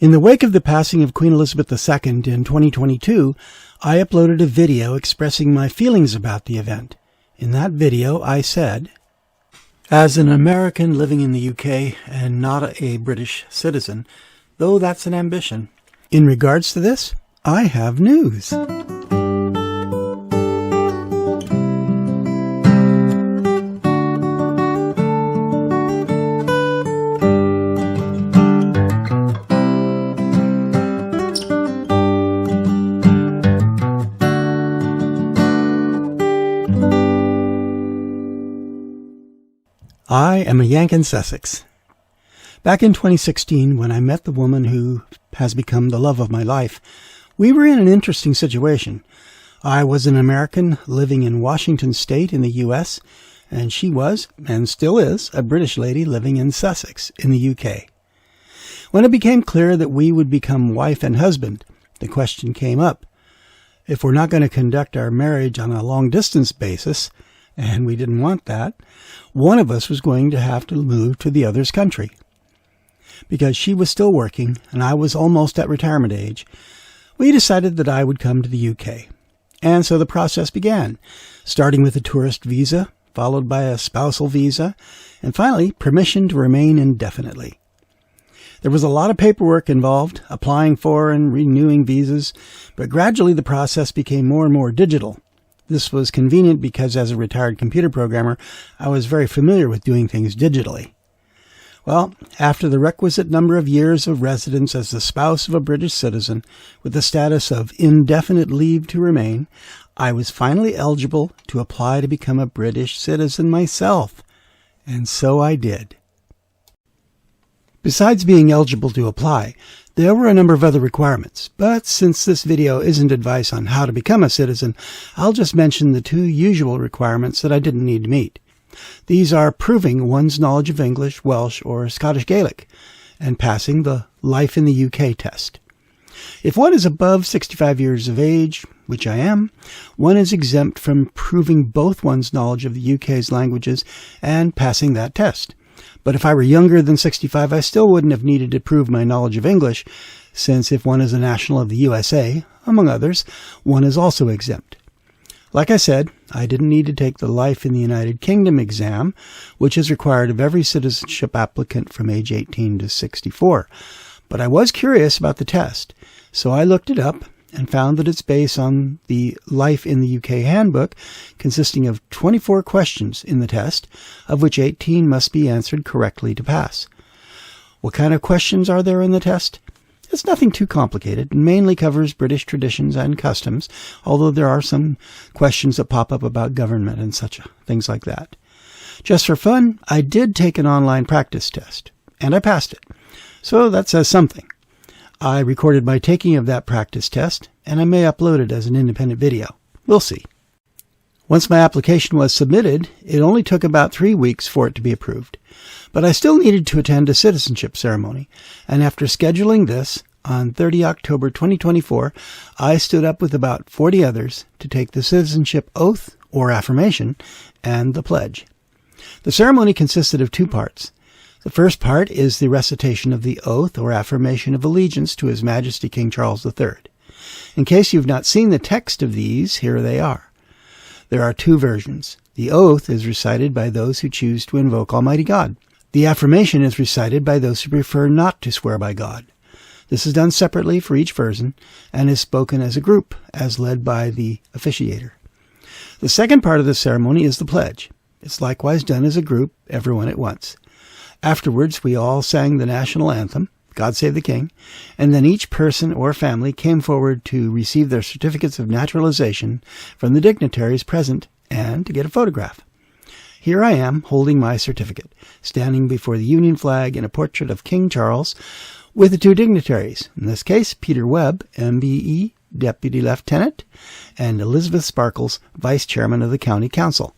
In the wake of the passing of Queen Elizabeth II in 2022, I uploaded a video expressing my feelings about the event. In that video, I said, "As an American living in the UK and not a British citizen, though that's an ambition, in regards to this, I have news." I am a Yank in Sussex. Back in 2016, when I met the woman who has become the love of my life, we were in an interesting situation. I was an American living in Washington State in the U.S., and she was, and still is, a British lady living in Sussex in the UK. When it became clear that we would become wife and husband, the question came up. If we're not going to conduct our marriage on a long-distance basis, and we didn't want that, one of us was going to have to move to the other's country. Because she was still working and I was almost at retirement age, we decided that I would come to the UK. And so the process began, starting with a tourist visa, followed by a spousal visa, and finally permission to remain indefinitely. There was a lot of paperwork involved, applying for and renewing visas, but gradually the process became more and more digital. This was convenient because as a retired computer programmer, I was very familiar with doing things digitally. Well, after the requisite number of years of residence as the spouse of a British citizen with the status of indefinite leave to remain, I was finally eligible to apply to become a British citizen myself. And so I did. Besides being eligible to apply, there were a number of other requirements, but since this video isn't advice on how to become a citizen, I'll just mention the two usual requirements that I didn't need to meet. These are proving one's knowledge of English, Welsh, or Scottish Gaelic, and passing the Life in the UK test. If one is above 65 years of age, which I am, one is exempt from proving both one's knowledge of the UK's languages and passing that test. But if I were younger than 65, I still wouldn't have needed to prove my knowledge of English, since if one is a national of the USA, among others, one is also exempt. Like I said, I didn't need to take the Life in the United Kingdom exam, which is required of every citizenship applicant from age 18 to 64. But I was curious about the test, so I looked it up and found that it's based on the Life in the UK handbook, consisting of 24 questions in the test, of which 18 must be answered correctly to pass. What kind of questions are there in the test? It's nothing too complicated and mainly covers British traditions and customs, although there are some questions that pop up about government and such things like that. Just for fun, I did take an online practice test, and I passed it. So that says something. I recorded my taking of that practice test, and I may upload it as an independent video. We'll see. Once my application was submitted, it only took about 3 weeks for it to be approved. But I still needed to attend a citizenship ceremony, and after scheduling this, on 30 October 2024, I stood up with about 40 others to take the citizenship oath, or affirmation, and the pledge. The ceremony consisted of 2 parts. The first part is the recitation of the oath or affirmation of allegiance to His Majesty King Charles III. In case you've not seen the text of these, here they are. There are 2 versions. The oath is recited by those who choose to invoke Almighty God. The affirmation is recited by those who prefer not to swear by God. This is done separately for each person and is spoken as a group, as led by the officiator. The second part of the ceremony is the pledge. It's likewise done as a group, everyone at once. Afterwards, we all sang the national anthem, God Save the King, and then each person or family came forward to receive their certificates of naturalization from the dignitaries present and to get a photograph. Here I am, holding my certificate, standing before the Union flag in a portrait of King Charles with the 2 dignitaries, in this case, Peter Webb, MBE, Deputy Lieutenant, and Elizabeth Sparkles, Vice Chairman of the County Council.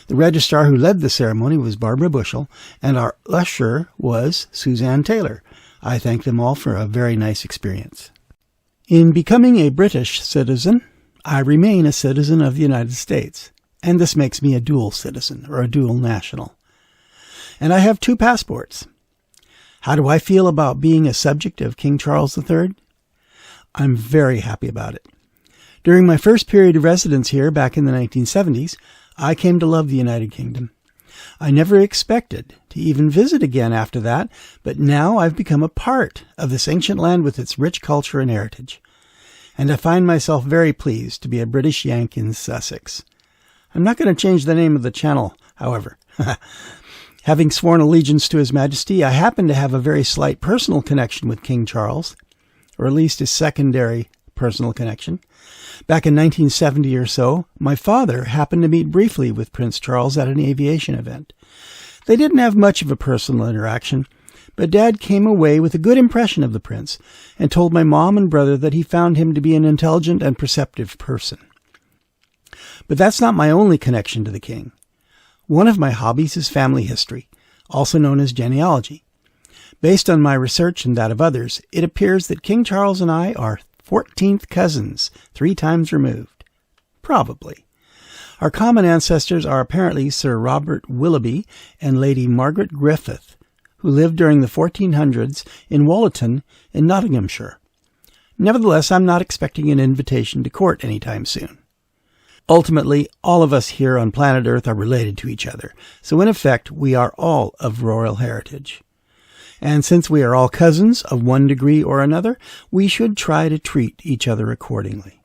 The registrar who led the ceremony was Barbara Bushell, and our usher was Suzanne Taylor. I thank them all for a very nice experience. In becoming a British citizen, I remain a citizen of the United States, and this makes me a dual citizen, or a dual national. And I have 2 passports. How do I feel about being a subject of King Charles III? I'm very happy about it. During my first period of residence here back in the 1970s, I came to love the United Kingdom. I never expected to even visit again after that, but now I've become a part of this ancient land with its rich culture and heritage. And I find myself very pleased to be a British Yank in Sussex. I'm not going to change the name of the channel, however. Having sworn allegiance to His Majesty, I happen to have a very slight personal connection with King Charles, or at least a secondary personal connection. Back in 1970 or so, my father happened to meet briefly with Prince Charles at an aviation event. They didn't have much of a personal interaction, but Dad came away with a good impression of the prince and told my mom and brother that he found him to be an intelligent and perceptive person. But that's not my only connection to the king. One of my hobbies is family history, also known as genealogy. Based on my research and that of others, it appears that King Charles and I are 14th cousins, 3 times removed. Probably. Our common ancestors are apparently Sir Robert Willoughby and Lady Margaret Griffith, who lived during the 1400s in Wollaton in Nottinghamshire. Nevertheless, I'm not expecting an invitation to court anytime soon. Ultimately, all of us here on planet Earth are related to each other, so in effect, we are all of royal heritage. And since we are all cousins of one degree or another, we should try to treat each other accordingly.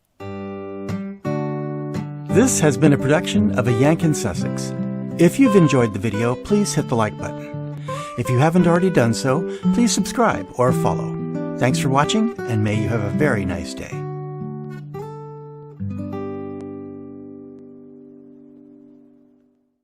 This has been a production of a Yank in Sussex. If you've enjoyed the video, please hit the like button. If you haven't already done so, please subscribe or follow. Thanks for watching, and may you have a very nice day.